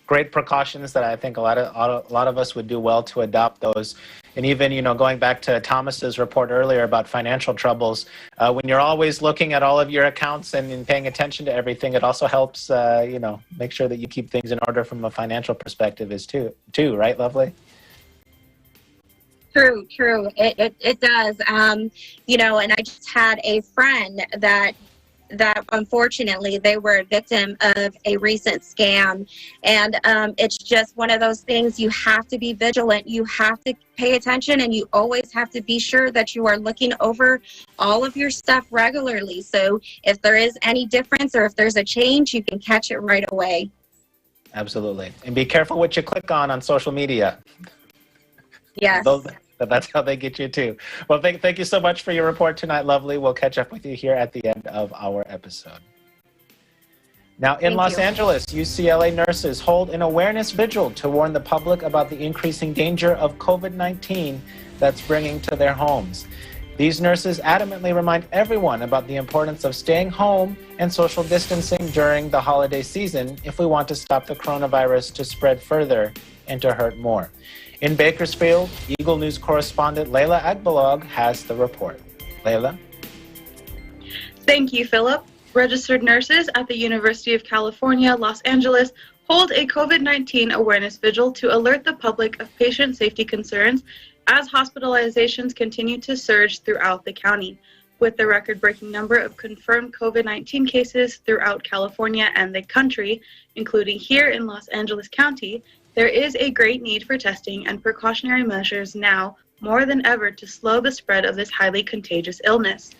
Speaker 1: precautions that I think a lot of us would do well to adopt those. And even going back to Thomas's report earlier about financial troubles, when you're always looking at all of your accounts and paying attention to everything, it also helps make sure that you keep things in order from a financial perspective too, right, Lovely?
Speaker 5: True. It does. And I just had a friend that unfortunately they were a victim of a recent scam, and it's just one of those things. You have to be vigilant. You have to pay attention, and you always have to be sure that you are looking over all of your stuff regularly. So if there is any difference or if there's a change, you can catch it right away.
Speaker 1: Absolutely, and be careful what you click on social media.
Speaker 5: Yes.
Speaker 1: That's how they get you too. Well, thank you so much for your report tonight, Lovely. We'll catch up with you here at the end of our episode. Now, in Los Angeles, UCLA nurses hold an awareness vigil to warn the public about the increasing danger of COVID-19 that's bringing to their homes. These nurses adamantly remind everyone about the importance of staying home and social distancing during the holiday season if we want to stop the coronavirus to spread further and to hurt more. In Bakersfield, Eagle News correspondent Layla Agbalog has the report. Layla?
Speaker 6: Thank you, Philip. Registered nurses at the University of California, Los Angeles hold a COVID-19 awareness vigil to alert the public of patient safety concerns as hospitalizations continue to surge throughout the county. With the record-breaking number of confirmed COVID-19 cases throughout California and the country, including here in Los Angeles County, there is a great need for testing and precautionary measures now more than ever to slow the spread of this highly contagious illness.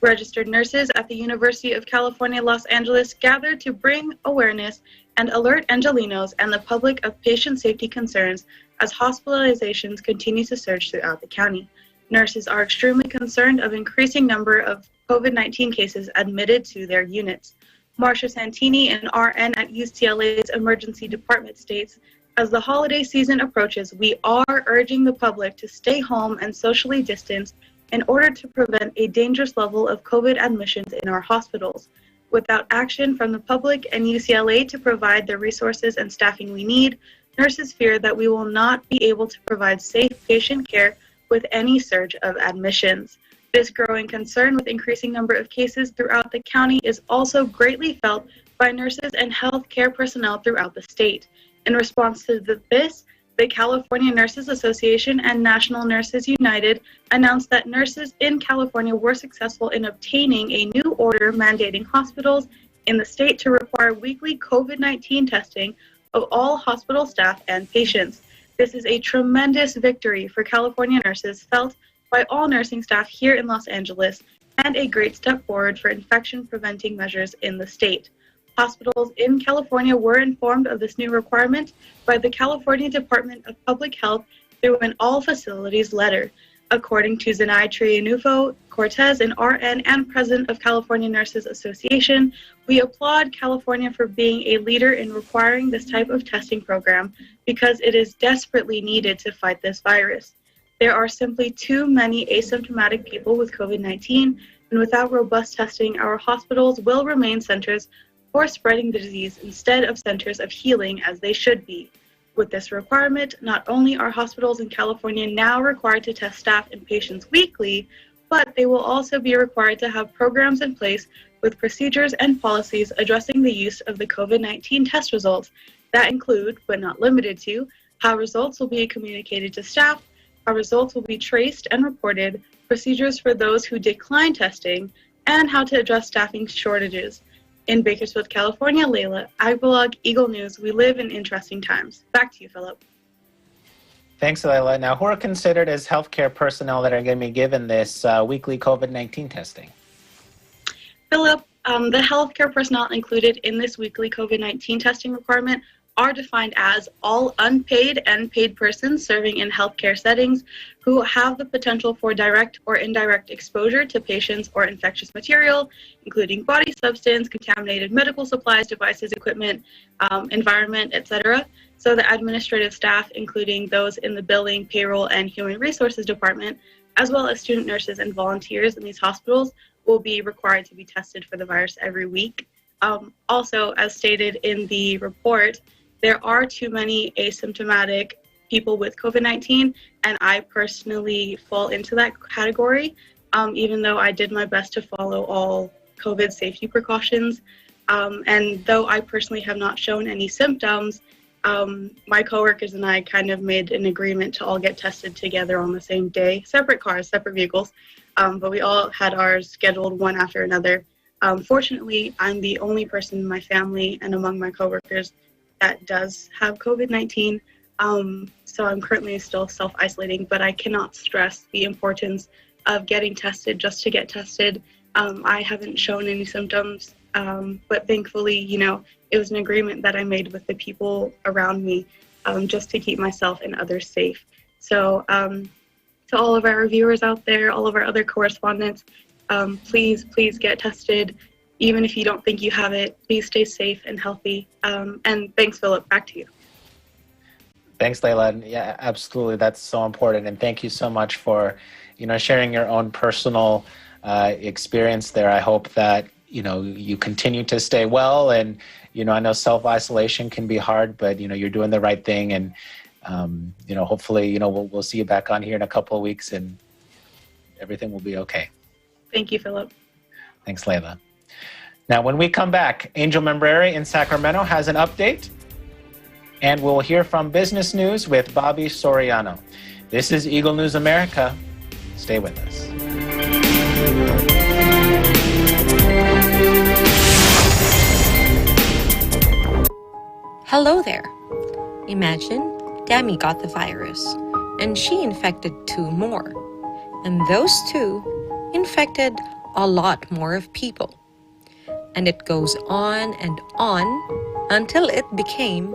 Speaker 6: Registered nurses at the University of California, Los Angeles gathered to bring awareness and alert Angelenos and the public of patient safety concerns as hospitalizations continue to surge throughout the county. Nurses are extremely concerned of increasing number of COVID-19 cases admitted to their units. Marcia Santini, an RN at UCLA's emergency department, states, "As the holiday season approaches, we are urging the public to stay home and socially distance in order to prevent a dangerous level of COVID admissions in our hospitals. Without action from the public and UCLA to provide the resources and staffing we need, nurses fear that we will not be able to provide safe patient care with any surge of admissions. This growing concern with increasing number of cases throughout the county is also greatly felt by nurses and healthcare personnel throughout the state. In response to this, the California Nurses Association and National Nurses United announced that nurses in California were successful in obtaining a new order mandating hospitals in the state to require weekly COVID-19 testing of all hospital staff and patients. This is a tremendous victory for California nurses felt by all nursing staff here in Los Angeles and a great step forward for infection preventing measures in the state. Hospitals in California were informed of this new requirement by the California Department of Public Health through an all facilities letter. According to Zenai Triunfo Cortez, an RN and president of California Nurses Association, we applaud California for being a leader in requiring this type of testing program because it is desperately needed to fight this virus. There are simply too many asymptomatic people with COVID-19, and without robust testing, our hospitals will remain centers for spreading the disease instead of centers of healing as they should be. With this requirement, not only are hospitals in California now required to test staff and patients weekly, but they will also be required to have programs in place with procedures and policies addressing the use of the COVID-19 test results that include, but not limited to, how results will be communicated to staff, how results will be traced and reported, procedures for those who decline testing, and how to address staffing shortages. In Bakersfield, California, Layla, AgBlog, Eagle News, we live in interesting times. Back to you, Philip.
Speaker 1: Thanks, Layla. Now, who are considered as healthcare personnel that are going to be given this weekly COVID-19 testing?
Speaker 6: Philip, the healthcare personnel included in this weekly COVID-19 testing requirement are defined as all unpaid and paid persons serving in healthcare settings who have the potential for direct or indirect exposure to patients or infectious material, including body substance, contaminated medical supplies, devices, equipment, environment, etc. So the administrative staff, including those in the billing, payroll, and human resources department, as well as student nurses and volunteers in these hospitals, will be required to be tested for the virus every week. Also, as stated in the report, there are too many asymptomatic people with COVID-19, and I personally fall into that category, even though I did my best to follow all COVID safety precautions. And though I personally have not shown any symptoms, my coworkers and I kind of made an agreement to all get tested together on the same day, separate cars, separate vehicles, but we all had ours scheduled one after another. Fortunately, I'm the only person in my family and among my coworkers that does have COVID-19, so I'm currently still self-isolating, but I cannot stress the importance of getting tested just to get tested. I haven't shown any symptoms, but thankfully, you know, it was an agreement that I made with the people around me just to keep myself and others safe. So to all of our viewers out there, all of our other correspondents, please get tested. Even if you don't think you have it, please stay safe and healthy. And thanks, Philip. Back to you.
Speaker 1: Thanks, Layla. Yeah, absolutely. That's so important. And thank you so much for, you know, sharing your own personal experience there. I hope that, you know, you continue to stay well. And, you know, I know self-isolation can be hard, but, you know, you're doing the right thing. And, you know, hopefully, you know, we'll see you back on here in a couple of weeks and everything will be okay.
Speaker 6: Thank you, Philip.
Speaker 1: Thanks, Layla. Now, when we come back, Angel Membrere in Sacramento has an update, and we'll hear from Business News with Bobby Soriano. This is Eagle News America. Stay with us.
Speaker 21: Hello there. Imagine Demi got the virus, and she infected 2 more. And those 2 infected a lot more of people. And it goes on and on until it became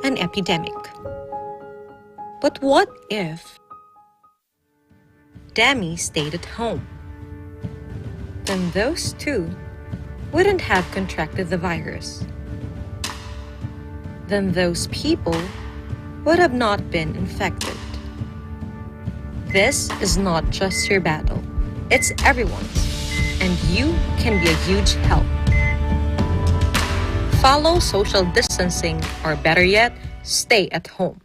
Speaker 21: an epidemic. But what if Demi stayed at home? Then those 2 wouldn't have contracted the virus. Then those people would have not been infected. This is not just your battle, it's everyone's, and you can be a huge help. Follow social distancing, or better yet, stay at home.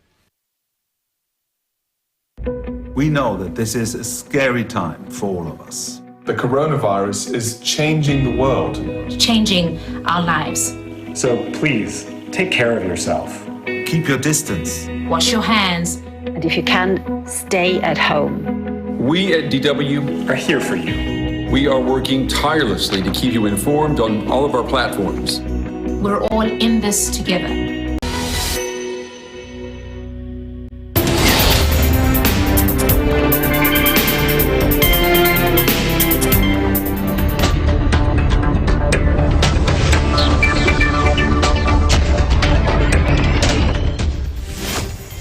Speaker 22: We know that this is a scary time for all of us.
Speaker 23: The coronavirus is changing the world.
Speaker 24: Changing our lives.
Speaker 25: So please, take care of yourself.
Speaker 22: Keep your distance.
Speaker 24: Wash your hands.
Speaker 26: And if you can, stay at home.
Speaker 11: We at DW
Speaker 25: are here for you.
Speaker 11: We are working tirelessly to keep you informed on all of our platforms.
Speaker 24: We're all in this together.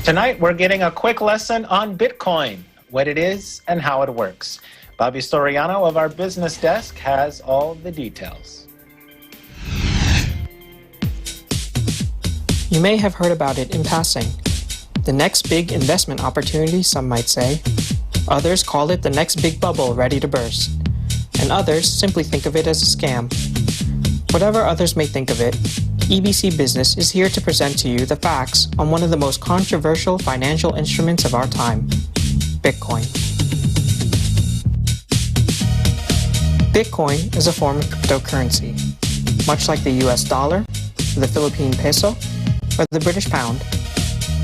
Speaker 1: Tonight, we're getting a quick lesson on Bitcoin, what it is and how it works. Bobby Soriano of our business desk has all the details.
Speaker 27: You may have heard about it in passing. The next big investment opportunity, some might say. Others call it the next big bubble ready to burst. And others simply think of it as a scam. Whatever others may think of it, EBC Business is here to present to you the facts on one of the most controversial financial instruments of our time, Bitcoin. Bitcoin is a form of cryptocurrency, much like the US dollar, the Philippine peso, or the British pound.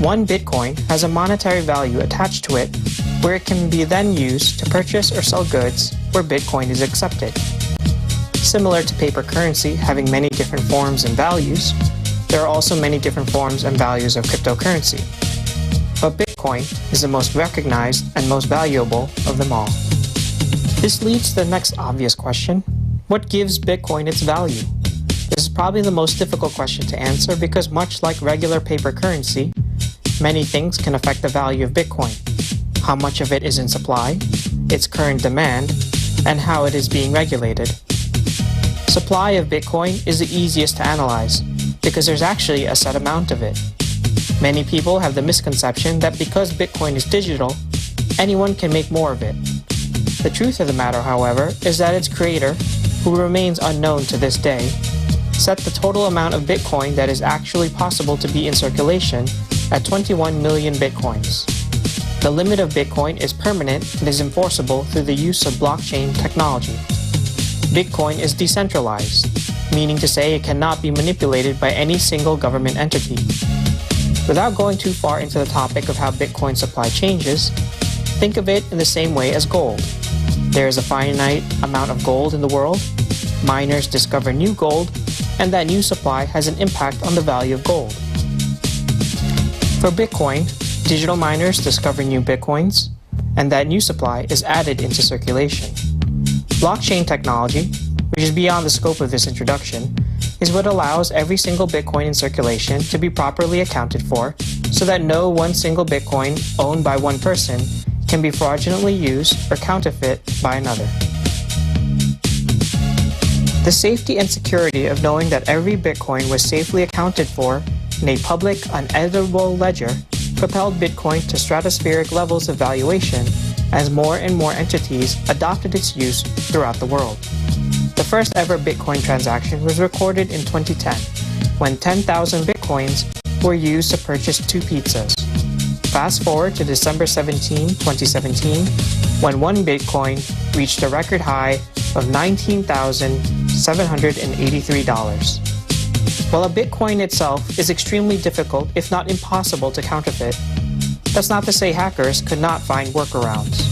Speaker 27: One Bitcoin has a monetary value attached to it where it can be then used to purchase or sell goods where Bitcoin is accepted. Similar to paper currency having many different forms and values, there are also many different forms and values of cryptocurrency. But Bitcoin is the most recognized and most valuable of them all. This leads to the next obvious question. What gives Bitcoin its value? This is probably the most difficult question to answer because much like regular paper currency, many things can affect the value of Bitcoin. How much of it is in supply, its current demand, and how it is being regulated. Supply of Bitcoin is the easiest to analyze because there's actually a set amount of it. Many people have the misconception that because Bitcoin is digital, anyone can make more of it. The truth of the matter, however, is that its creator, who remains unknown to this day, set the total amount of Bitcoin that is actually possible to be in circulation at 21 million Bitcoins. The limit of Bitcoin is permanent and is enforceable through the use of blockchain technology. Bitcoin is decentralized, meaning to say it cannot be manipulated by any single government entity. Without going too far into the topic of how Bitcoin supply changes, think of it in the same way as gold. There is a finite amount of gold in the world, miners discover new gold, and that new supply has an impact on the value of gold. For Bitcoin, digital miners discover new Bitcoins, and that new supply is added into circulation. Blockchain technology, which is beyond the scope of this introduction, is what allows every single Bitcoin in circulation to be properly accounted for so that no one single Bitcoin owned by one person can be fraudulently used or counterfeit by another. The safety and security of knowing that every Bitcoin was safely accounted for in a public, uneditable ledger propelled Bitcoin to stratospheric levels of valuation as more and more entities adopted its use throughout the world. The first ever Bitcoin transaction was recorded in 2010, when 10,000 Bitcoins were used to purchase 2 pizzas. Fast forward to December 17, 2017, when 1 Bitcoin reached a record high of $19,783. While a Bitcoin itself is extremely difficult, if not impossible, to counterfeit, that's not to say hackers could not find workarounds.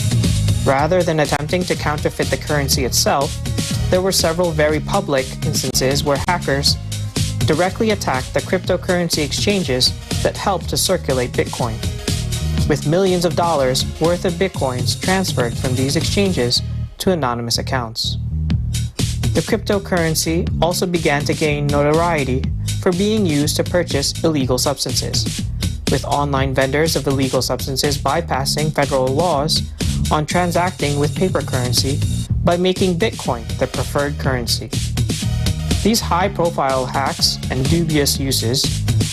Speaker 27: Rather than attempting to counterfeit the currency itself, there were several very public instances where hackers directly attacked the cryptocurrency exchanges that helped to circulate Bitcoin, with millions of dollars worth of Bitcoins transferred from these exchanges to anonymous accounts. The cryptocurrency also began to gain notoriety for being used to purchase illegal substances, with online vendors of illegal substances bypassing federal laws on transacting with paper currency by making Bitcoin the preferred currency. These high-profile hacks and dubious uses,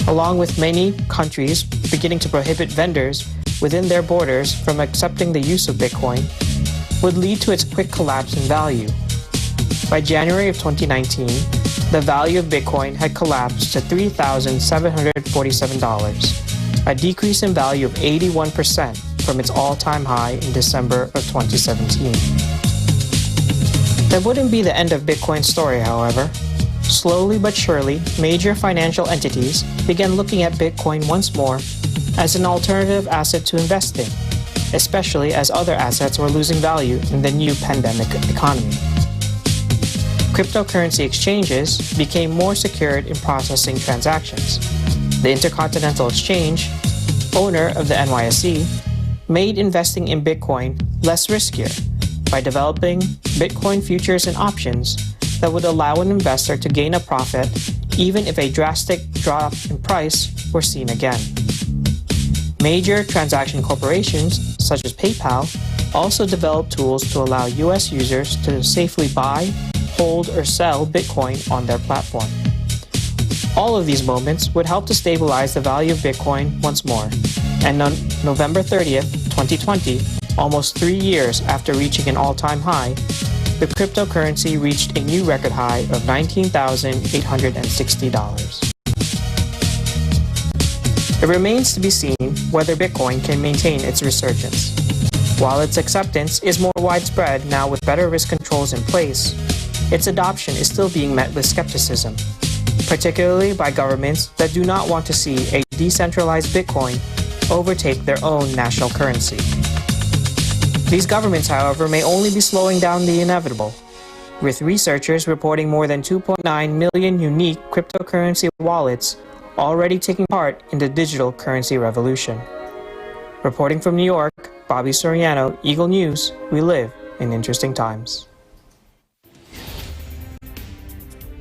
Speaker 27: along with many countries beginning to prohibit vendors within their borders from accepting the use of Bitcoin, would lead to its quick collapse in value. By January of 2019, the value of Bitcoin had collapsed to $3,747, a decrease in value of 81% from its all-time high in December of 2017. That wouldn't be the end of Bitcoin's story, however. Slowly but surely, major financial entities began looking at Bitcoin once more as an alternative asset to invest in, especially as other assets were losing value in the new pandemic economy. Cryptocurrency exchanges became more secured in processing transactions. The Intercontinental Exchange, owner of the NYSE, made investing in Bitcoin less riskier by developing Bitcoin futures and options that would allow an investor to gain a profit even if a drastic drop in price were seen again. Major transaction corporations, such as PayPal, also developed tools to allow US users to safely buy, hold, or sell Bitcoin on their platform. All of these moments would help to stabilize the value of Bitcoin once more, and on November 30th, 2020, almost 3 years after reaching an all-time high, the cryptocurrency reached a new record high of $19,860. It remains to be seen whether Bitcoin can maintain its resurgence. While its acceptance is more widespread now with better risk controls in place, its adoption is still being met with skepticism. particularly by governments that do not want to see a decentralized Bitcoin overtake their own national currency. These governments, however, may only be slowing down the inevitable, with researchers reporting more than 2.9 million unique cryptocurrency wallets already taking part in the digital currency revolution. Reporting from New York, Bobby Soriano, Eagle News, we live in interesting times.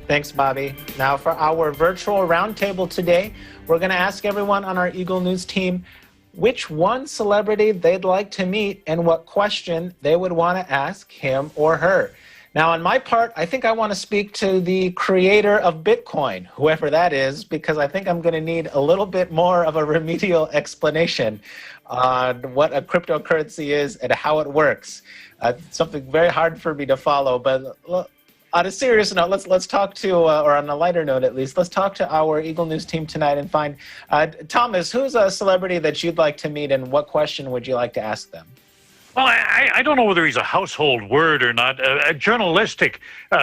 Speaker 1: Thanks, Bobby. Now for our virtual roundtable today, we're going to ask everyone on our Eagle News team which one celebrity they'd like to meet and what question they would want to ask him or her. Now, on my part, I think I want to speak to the creator of Bitcoin, whoever that is, because I think I'm going to need a little bit more of a remedial explanation on what a cryptocurrency is and how it works. Something very hard for me to follow, but on a serious note, let's talk to, or on a lighter note at least, let's talk to our Eagle News team tonight and find, Thomas, who's a celebrity that you'd like to meet and what question would you like to ask them?
Speaker 2: Well, I don't know whether he's a household word or not. A journalistic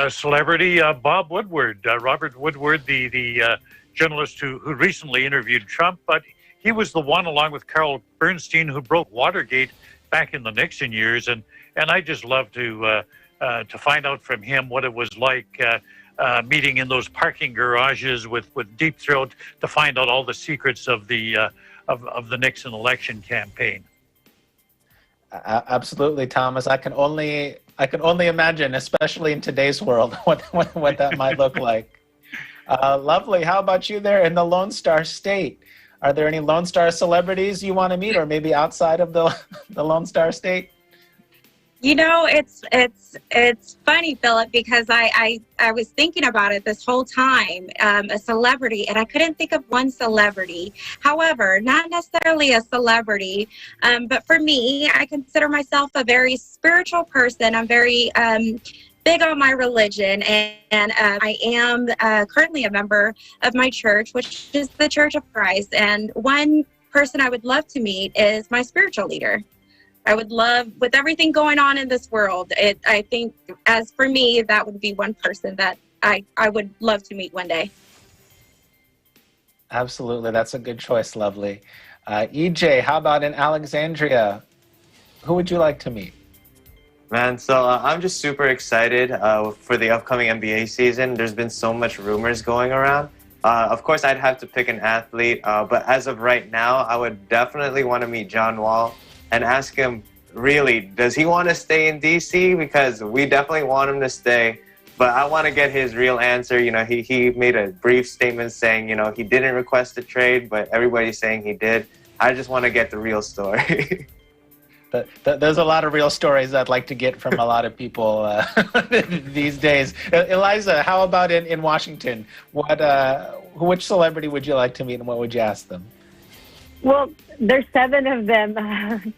Speaker 2: celebrity, Bob Woodward, Robert Woodward, the journalist who recently interviewed Trump, but he was the one, along with Carl Bernstein, who broke Watergate back in the Nixon years, and I just love to find out from him what it was like meeting in those parking garages with Deep Throat to find out all the secrets of the Nixon election campaign.
Speaker 1: Absolutely, Thomas. I can only imagine, especially in today's world, what that might look like. Lovely. How about you there in the Lone Star State? Are there any Lone Star celebrities you want to meet, or maybe outside of the Lone Star State?
Speaker 5: You know, it's funny, Philip, because I was thinking about it this whole time, a celebrity, and I couldn't think of one celebrity. However, not necessarily a celebrity, but for me, I consider myself a very spiritual person. I'm very big on my religion, and I am currently a member of my church, which is the Church of Christ. And one person I would love to meet is my spiritual leader. I would love, with everything going on in this world, I think, as for me, that would be one person that I would love to meet one day.
Speaker 1: Absolutely. That's a good choice, Lovely. EJ, how about in Alexandria? Who would you like to meet?
Speaker 4: Man, so I'm just super excited for the upcoming NBA season. There's been so much rumors going around. Of course, I'd have to pick an athlete, but as of right now, I would definitely want to meet John Wall and ask him, really, does he want to stay in D.C.? Because we definitely want him to stay, but I want to get his real answer. You know, he made a brief statement saying, you know, he didn't request a trade, but everybody's saying he did. I just want to get the real story.
Speaker 1: There's a lot of real stories I'd like to get from a lot of people these days. Eliza, how about in Washington? Which celebrity would you like to meet and what would you ask them?
Speaker 3: Well, there's 7 of them,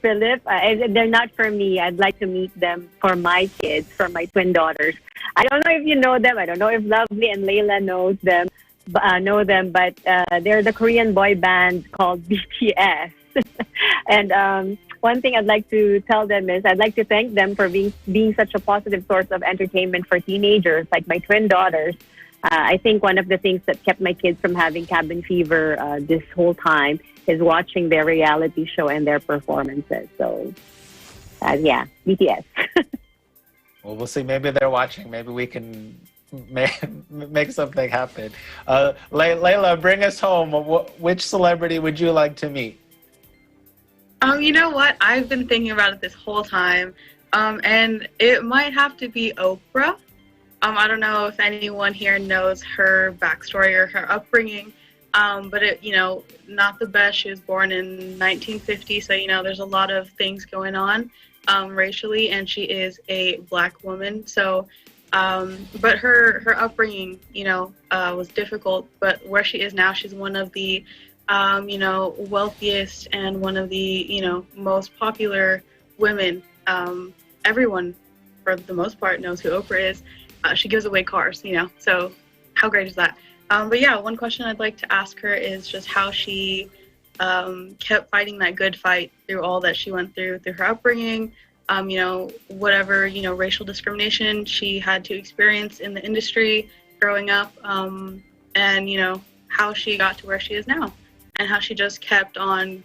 Speaker 3: Philip. They're not for me. I'd like to meet them for my kids, for my twin daughters. I don't know if you know them. I don't know if Lovely and Layla know them, but they're the Korean boy band called BTS. And one thing I'd like to tell them is I'd like to thank them for being such a positive source of entertainment for teenagers, like my twin daughters. I think one of the things that kept my kids from having cabin fever this whole time is watching their reality show and their performances. So, yeah, BTS.
Speaker 1: Well, we'll see. Maybe they're watching. Maybe we can make something happen. Layla, bring us home. Which celebrity would you like to meet?
Speaker 6: You know what? I've been thinking about it this whole time, and it might have to be Oprah. I don't know if anyone here knows her backstory or her upbringing, but not the best. She was born in 1950, so there's a lot of things going on racially, and she is a Black woman. So, but her upbringing, was difficult. But where she is now, she's one of the wealthiest and one of the most popular women. Everyone, for the most part, knows who Oprah is. She gives away cars, so how great is that? But yeah, one question I'd like to ask her is just how she kept fighting that good fight through all that she went through her upbringing, whatever, racial discrimination she had to experience in the industry growing up, and, you know, how she got to where she is now and how she just kept on,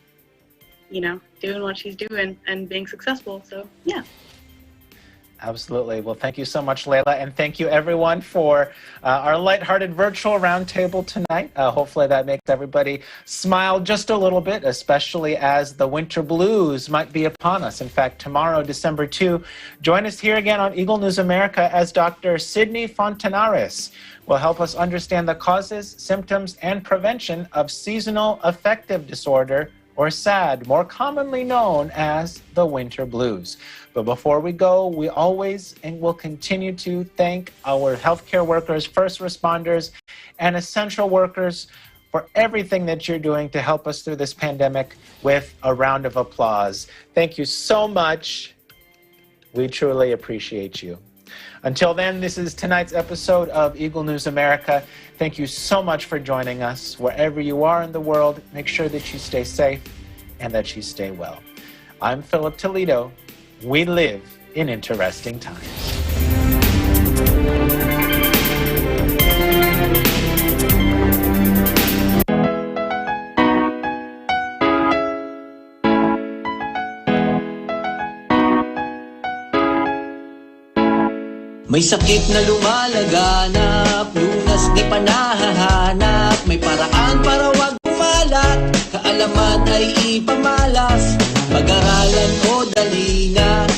Speaker 6: you know, doing what she's doing and being successful. So, yeah.
Speaker 1: Absolutely. Well, thank you so much, Layla, and thank you, everyone, for our lighthearted virtual roundtable tonight. Hopefully that makes everybody smile just a little bit, especially as the winter blues might be upon us. In fact, tomorrow, December 2, join us here again on Eagle News America as Dr. Sydney Fontanaris will help us understand the causes, symptoms, and prevention of seasonal affective disorder, or SAD, more commonly known as the winter blues. But before we go, we always and will continue to thank our healthcare workers, first responders, and essential workers for everything that you're doing to help us through this pandemic with a round of applause. Thank you so much. We truly appreciate you. Until then, this is tonight's episode of Eagle News America. Thank you so much for joining us. Wherever you are in the world, make sure that you stay safe and that you stay well. I'm Philip Toledo. We live in interesting times.
Speaker 7: May sakit na lumalaganap, lunas di pa nahahanap. May paraan para wag kumalat, kaalaman ay ipamalas. Pag-aralan o dali na,